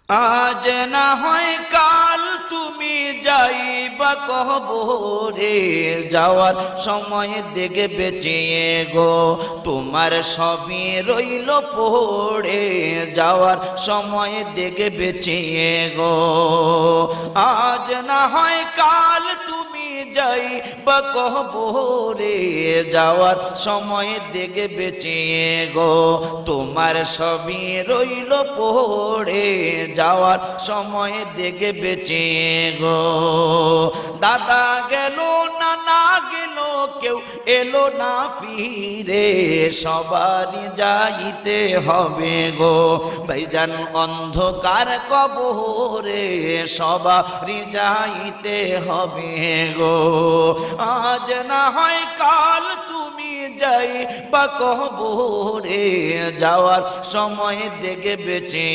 আজ না হয় কাল তুমি যাইবা কবরে, যাওয়ার সময় দেখে বেঁচিয়ে গো তোমার সবই রইল পড়ে, যাওয়ার সময় দেখে বেঁচিয়ে গো। আজ না হয় কাল তুমি যাইবা কবরে, যাওয়ার সময় দেখে বেঁচিয়ে গো তোমার সবই রইল পড়ে, যাওয়ার সময় দেখে বেঁচে গো। দাদা গেল নানা গেল কেউ এলো না ফিরে, সবারই যাইতে হবে গো ভাইজান অন্ধকার কবরে, সবারই যাইতে হবে গো। আজ না হয় কাল তুমি যাইবা কবরে, যাওয়ার সময় দেখে বেঁচে